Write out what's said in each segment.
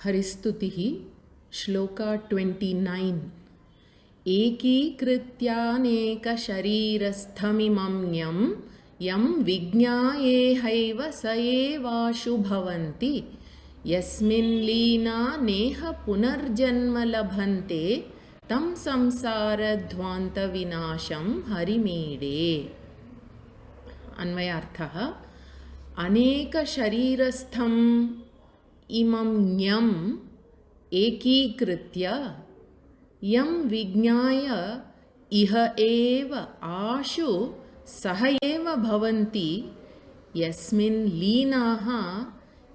Haristutihi, Shloka 29. Ekikrityaneka sharirasthamimam yam vijñāyehaiva saevāshu bhavanti yasmin līna neha punarjanma labhante tam samsara dhvanta vinasham harimede. Anvayarthaha aneka sharirastham imam nyam ekikritya yam vijñāya iha eva ashu saha eva bhavanti yasmin līnaha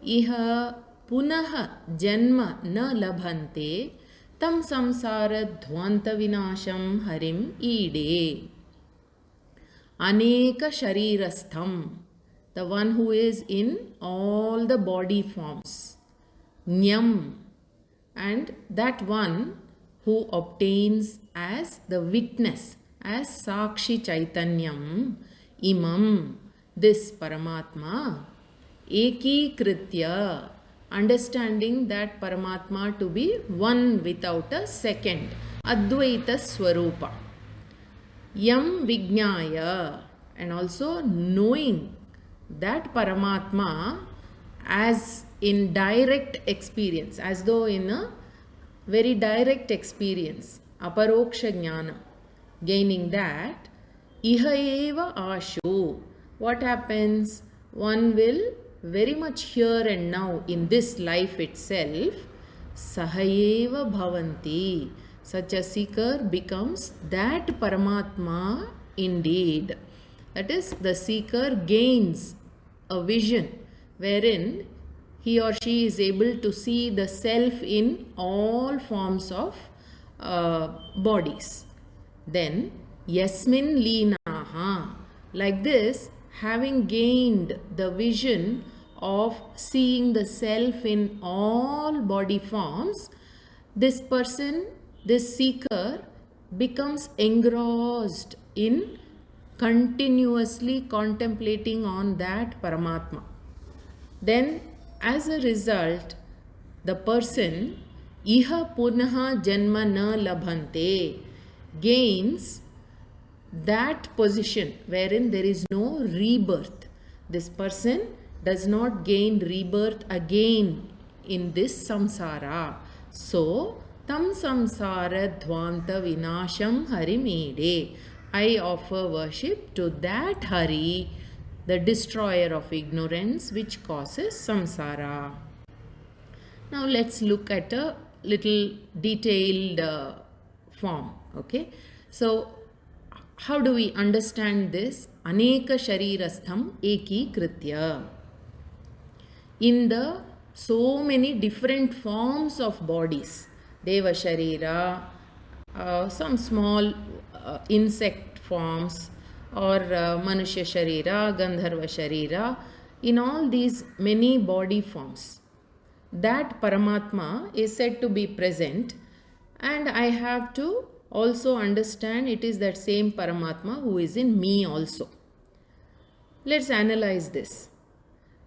iha punaha janma na labhante tam samsara dhvanta vinasham harim ide. Aneka sharirastham, the one who is in all the body forms. Nyam, and that one who obtains as the witness, as Sakshi Chaitanyam, Imam, this Paramatma, Eki Kritya, understanding that Paramatma to be one without a second, Advaita Swarupa. Yam Vijñāya, and also knowing that Paramatma as in direct experience, as though in a very direct experience, aparoksha jnana, gaining that, iha eva ashu. What happens? One will very much here and now in this life itself, sahayeva bhavanti. Such a seeker becomes that Paramatma indeed. That is, the seeker gains a vision wherein he or she is able to see the self in all forms of bodies. Then, yasmin līnaha. Like this, having gained the vision of seeing the self in all body forms, this person, this seeker becomes engrossed in continuously contemplating on that Paramatma. Then, as a result, the person iha punaha janma na labhante gains that position wherein there is no rebirth. This person does not gain rebirth again in this samsara. So, tam samsara dhvanta vinasham harimede. I offer worship to that Hari, the destroyer of ignorance which causes samsara. Now let's look at a little detailed form. Okay, so how do we understand this? Aneka sharirastham eki kritya. In the so many different forms of bodies, Deva Sharira, some small insect forms, or Manusya Sharira, Gandharva Sharira, in all these many body forms, that Paramatma is said to be present, and I have to also understand it is that same Paramatma who is in me also. Let's analyze this.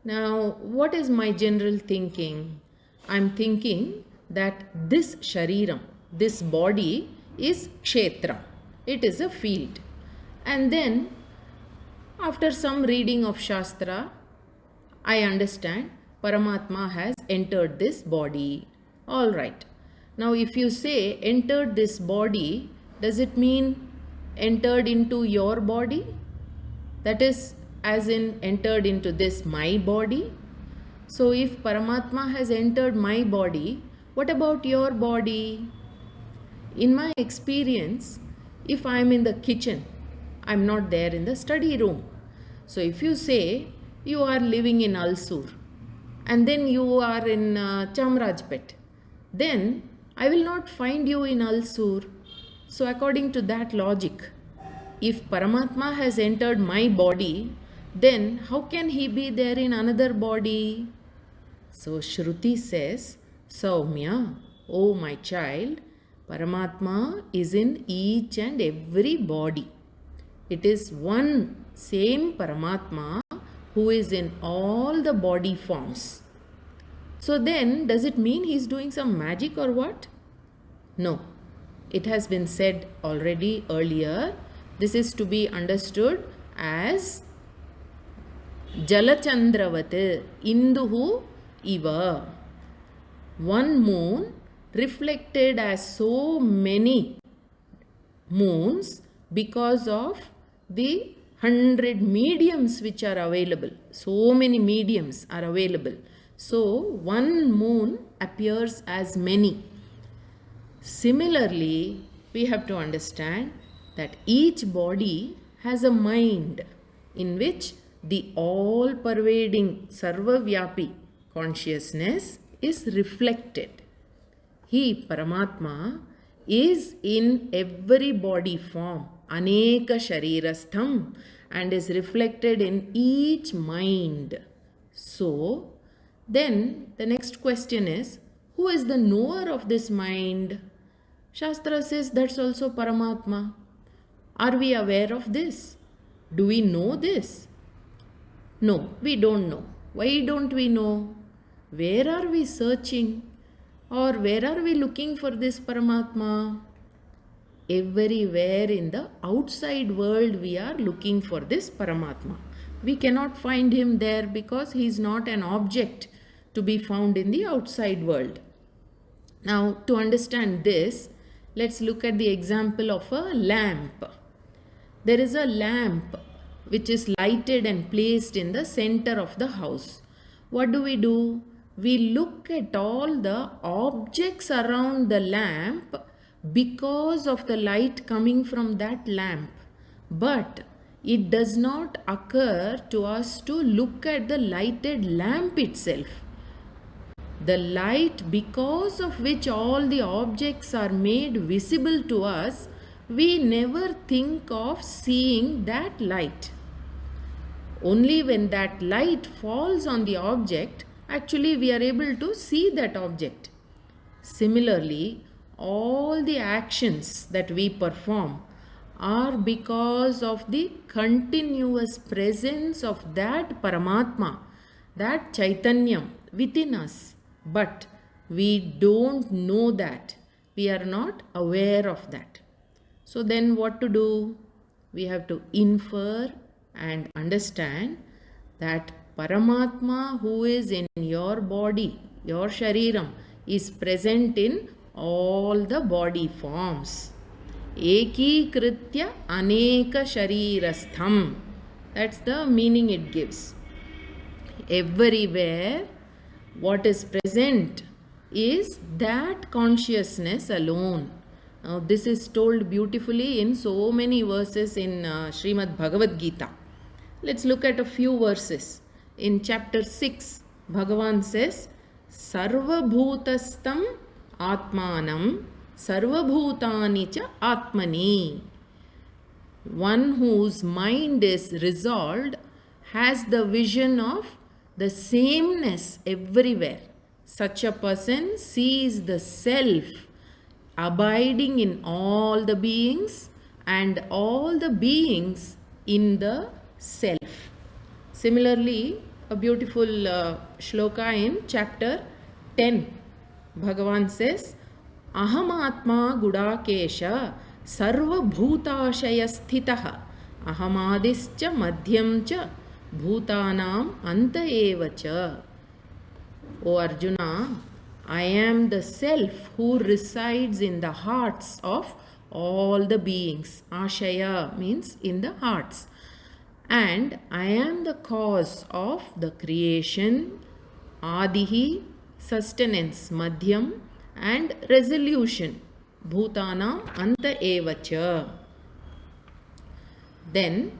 Now, what is my general thinking? I'm thinking that this Shariram, this body, is Kshetra. It is a field. And then, after some reading of Shastra, I understand Paramatma has entered this body. Alright. Now, if you say entered this body, does it mean entered into your body? That is, as in entered into this my body? So, if Paramatma has entered my body, what about your body? In my experience, if I am in the kitchen, I am not there in the study room. So, if you say you are living in Alsur and then you are in Chamrajpet, then I will not find you in Alsur. So, according to that logic, if Paramatma has entered my body, then how can he be there in another body? So, Shruti says, Saumya, O my child, Paramatma is in each and every body. It is one same Paramatma who is in all the body forms. So then, does it mean he's doing some magic or what? No. It has been said already earlier. This is to be understood as Jalachandravat Induhu Iva. One moon reflected as so many moons because of the 100 mediums which are available. So many mediums are available. So one moon appears as many. Similarly, we have to understand that each body has a mind in which the all-pervading Sarvavyapi consciousness is reflected. He, Paramatma, is in every body form, Aneka Sharirastham, and is reflected in each mind. So, then the next question is, who is the knower of this mind? Shastra says that's also Paramatma. Are we aware of this? Do we know this? No, we don't know. Why don't we know? Where are we searching? Or where are we looking for this Paramatma? Everywhere in the outside world we are looking for this Paramatma. We cannot find him there because he is not an object to be found in the outside world. Now, to understand this, let's look at the example of a lamp. There is a lamp which is lighted and placed in the center of the house. What do? We look at all the objects around the lamp because of the light coming from that lamp. But it does not occur to us to look at the lighted lamp itself. The light because of which all the objects are made visible to us, we never think of seeing that light. Only when that light falls on the object, actually we are able to see that object. Similarly, all the actions that we perform are because of the continuous presence of that Paramatma, that Chaitanyam within us. But we don't know that. We are not aware of that. So then what to do? We have to infer and understand that Paramatma who is in your body, your Shariram, is present in all the body forms. Eki Kritya Aneka Sharirastham. That's the meaning it gives. Everywhere, what is present is that consciousness alone. Now, this is told beautifully in so many verses in Srimad Bhagavad Gita. Let's look at a few verses. In chapter 6, Bhagavan says, Sarva Bhutastam Atmanam Sarva Bhutani cha Atmani. One whose mind is resolved has the vision of the sameness everywhere. Such a person sees the self abiding in all the beings and all the beings in the self. Similarly, a beautiful shloka in chapter 10. Bhagavan says, Ahamatma Gudakesha Sarva Bhutashaya Sthitaha Ahamadischa Madhyamcha Bhutanam Anta Evacha. O Arjuna, I am the self who resides in the hearts of all the beings. Ashaya means in the hearts. And I am the cause of the creation, Adihi, sustenance, Madhyam, and resolution, Bhutanam Anta Evacha. Then,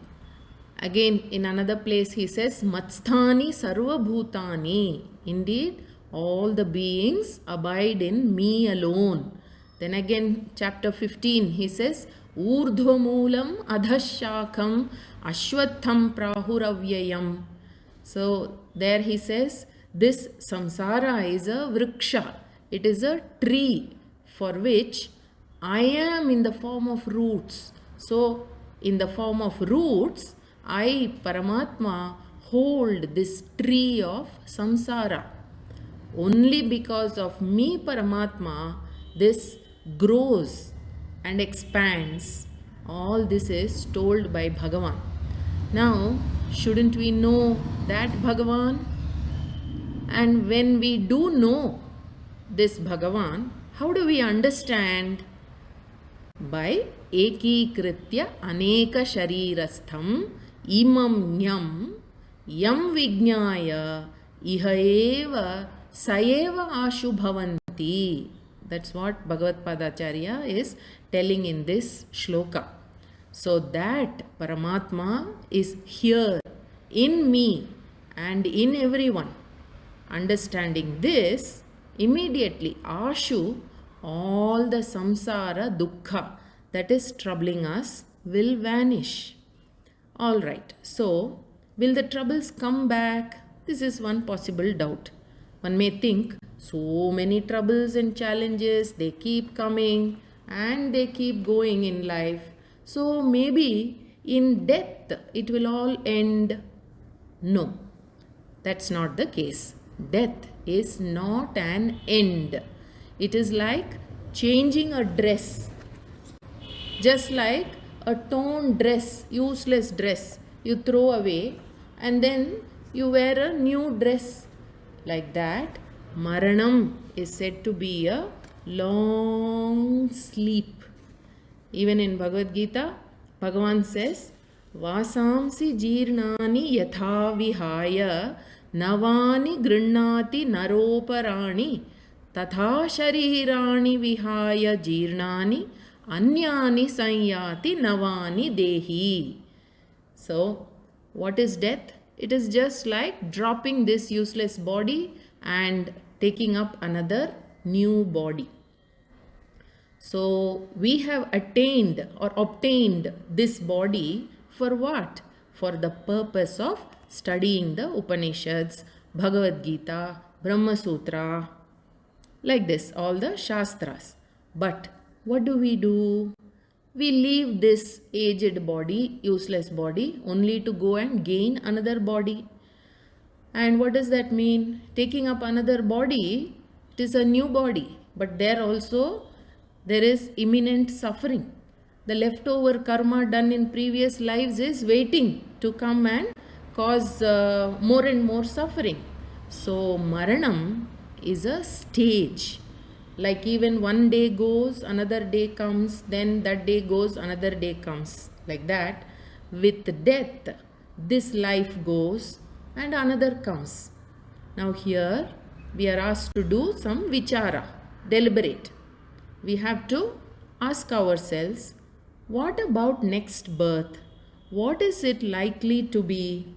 again in another place he says, Matsthani Sarva Bhutani. Indeed, all the beings abide in me alone. Then again, chapter 15, he says, Urdhvamulam adhashakam ashwatham prahuravyayam. So, there he says, this samsara is a vriksha. It is a tree for which I am in the form of roots. So, in the form of roots, I, Paramatma, hold this tree of samsara. Only because of me, Paramatma, this grows and expands. All this is told by Bhagavan. Now, shouldn't we know that Bhagavan? And when we do know this Bhagavan, how do we understand? By ekikritya aneka sharirastham imam nyam yam vijnaya iha eva sayeva ashu bhavanti. That's what Bhagavad Padacharya is telling in this shloka. So that Paramatma is here in me and in everyone. Understanding this, immediately ashu, all the samsara dukkha that is troubling us will vanish. Alright, so will the troubles come back? This is one possible doubt. One may think, so many troubles and challenges, they keep coming and they keep going in life. So maybe in death it will all end. No, that's not the case. Death is not an end. It is like changing a dress. Just like a torn dress, useless dress, you throw away and then you wear a new dress. Like that, Maranam is said to be a long sleep. Even in Bhagavad Gita, Bhagavan says, Vasamsi jirnani yatha vihaya navani grinnati naroparani tatha sharirani vihaya jirnani anyani sanyati navani dehi. So, what is death? It is just like dropping this useless body and taking up another new body. So, we have attained or obtained this body for what? For the purpose of studying the Upanishads, Bhagavad Gita, Brahma Sutra, like this, all the Shastras. But what do? We leave this aged body, useless body, only to go and gain another body. And what does that mean? Taking up another body, it is a new body, but there also there is imminent suffering. The leftover karma done in previous lives is waiting to come and cause more and more suffering. So Maranam is a stage. Like even one day goes, another day comes, then that day goes, another day comes. Like that, with death, this life goes and another comes. Now here, we are asked to do some vichara, deliberate. We have to ask ourselves, what about next birth? What is it likely to be?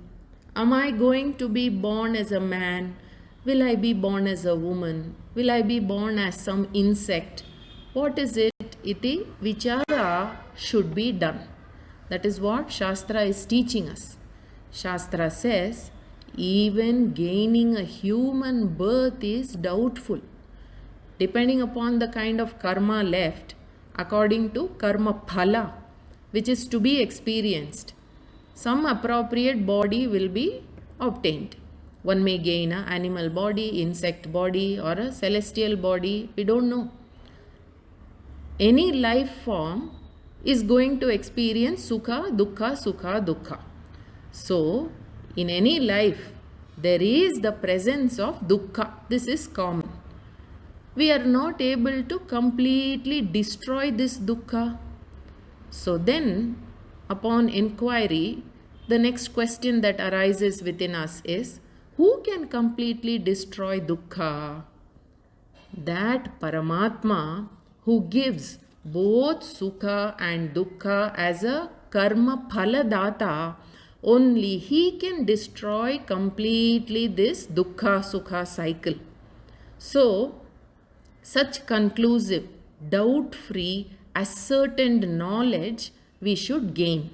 Am I going to be born as a man? Will I be born as a woman? Will I be born as some insect? What is it? Iti vichara should be done. That is what Shastra is teaching us. Shastra says, even gaining a human birth is doubtful. Depending upon the kind of karma left, according to karma phala, which is to be experienced, some appropriate body will be obtained. One may gain an animal body, insect body, or a celestial body. We don't know. Any life form is going to experience sukha, dukkha, sukha, dukkha. So, in any life, there is the presence of dukkha. This is common. We are not able to completely destroy this dukkha. So then, upon inquiry, the next question that arises within us is, who can completely destroy dukkha? That Paramatma who gives both sukha and dukkha as a karma phala data, only he can destroy completely this dukkha sukha cycle. So, such conclusive, doubt-free, ascertained knowledge we should gain.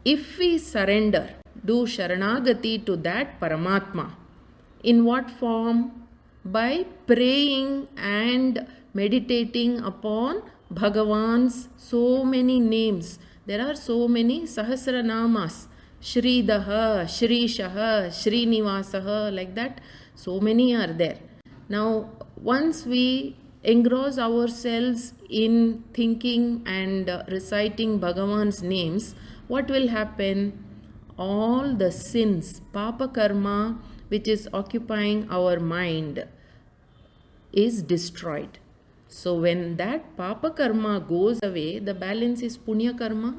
If we surrender, do Sharanagati to that Paramatma. In what form? By praying and meditating upon Bhagavan's so many names. There are so many Sahasranamas. Shridaha, Shrishaha, Srinivasaha, like that. So many are there. Now, once we engross ourselves in thinking and reciting Bhagavan's names, what will happen? All the sins, papa karma, which is occupying our mind, is destroyed. So when that papa karma goes away, the balance is punya karma.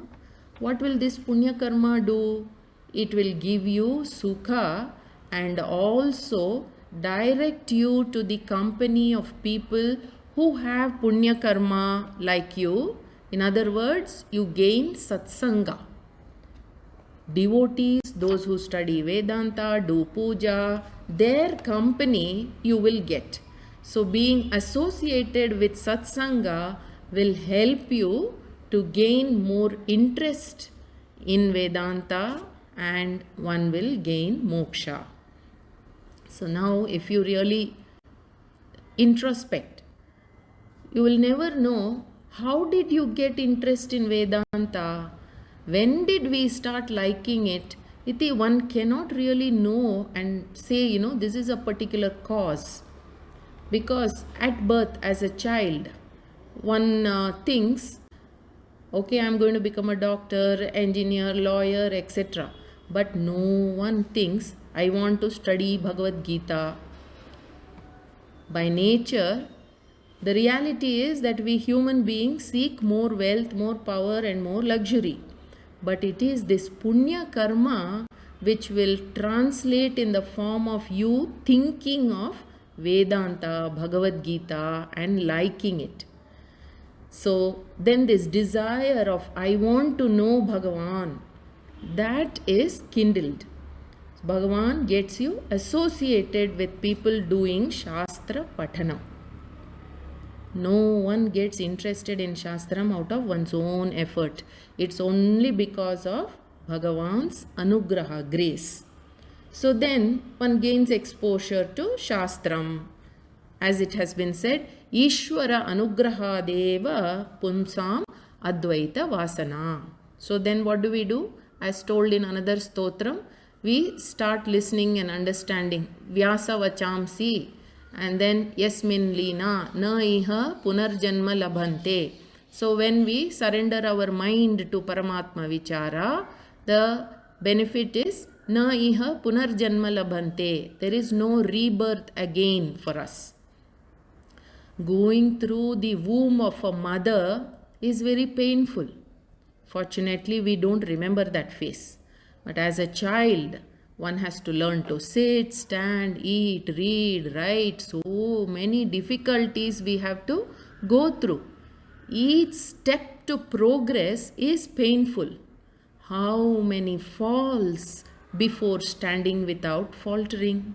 What will this punya karma do? It will give you sukha and also direct you to the company of people who have punya karma like you. In other words, you gain satsanga. Devotees, those who study Vedanta, do puja, their company you will get. So being associated with satsanga will help you to gain more interest in Vedanta and one will gain moksha. So now if you really introspect, you will never know how did you get interest in Vedanta? When did we start liking it? Iti, one cannot really know and say, this is a particular cause. Because at birth as a child, one thinks, okay, I'm going to become a doctor, engineer, lawyer, etc. But no one thinks, I want to study Bhagavad Gita. By nature, the reality is that we human beings seek more wealth, more power and more luxury. But it is this punya karma which will translate in the form of you thinking of Vedanta, Bhagavad Gita and liking it. So then this desire of I want to know Bhagavan, that is kindled. Bhagavan gets you associated with people doing Shastra Pathanam. No one gets interested in Shastram out of one's own effort. It's only because of Bhagavan's anugraha, grace. So then one gains exposure to Shastram. As it has been said, Ishvara anugraha deva pumsam advaita vasana. So then what do? As told in another stotram, we start listening and understanding. Vyasa vachamsi. And then yasmin lina na iha punarjanma labhante. So when we surrender our mind to Paramatma Vichara, the benefit is na iha punarjanma labhante. There is no rebirth again for us. Going through the womb of a mother is very painful. Fortunately, we don't remember that phase. But as a child, one has to learn to sit, stand, eat, read, write. So many difficulties we have to go through. Each step to progress is painful. How many falls before standing without faltering?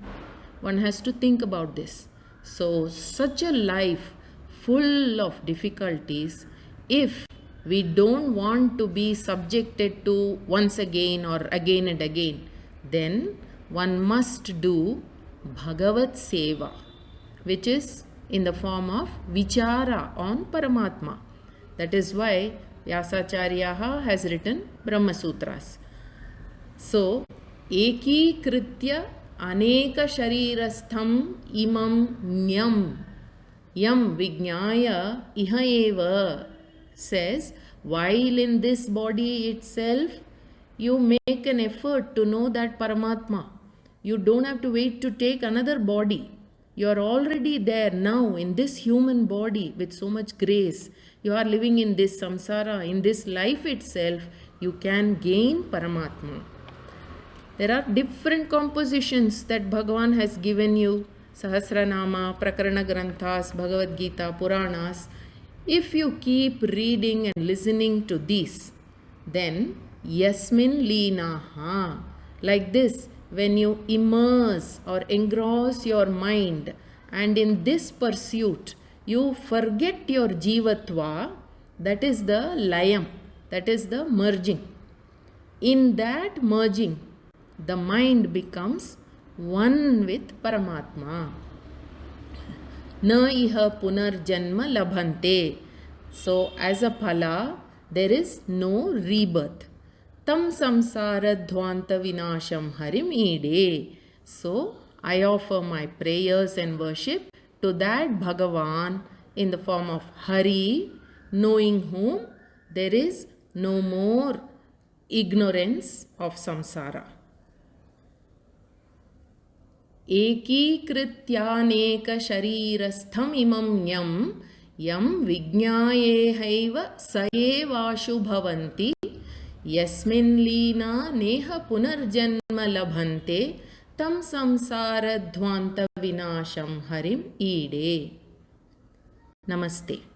One has to think about this. So such a life full of difficulties, if we don't want to be subjected to once again or again and again, then one must do Bhagavat Seva, which is in the form of Vichara on Paramatma. That is why Vyasacharya has written Brahma Sutras. So, Eki Kritya Aneka Sharirastham Imam Nyam Yam Vijnaya Iha Eva says, while in this body itself, you make an effort to know that Paramatma. You don't have to wait to take another body. You are already there now in this human body with so much grace. You are living in this samsara, in this life itself, you can gain Paramatma. There are different compositions that Bhagavan has given you. Sahasranama, Prakarana Granthas, Bhagavad Gita, Puranas. If you keep reading and listening to these, then Yasmin Linaha. Like this, when you immerse or engross your mind and in this pursuit, you forget your jivatva, that is the layam, that is the merging. In that merging, the mind becomes one with Paramatma. Na iha punarjanma labhante. So as a phala, there is no rebirth. Tam samsara dhvanta vinasham harim ide. So I offer my prayers and worship to that Bhagavan in the form of Hari, knowing whom there is no more ignorance of samsara. एकीकृत्यानेकशरीरस्थम् इमं यं विज्ञायेहैव स एवाशु भवन्ति यस्मिन् लीना नेह पुनर्जन्म लभन्ते तं संसारध्वान्तविनाशं हरिम् ईडे. नमस्ते.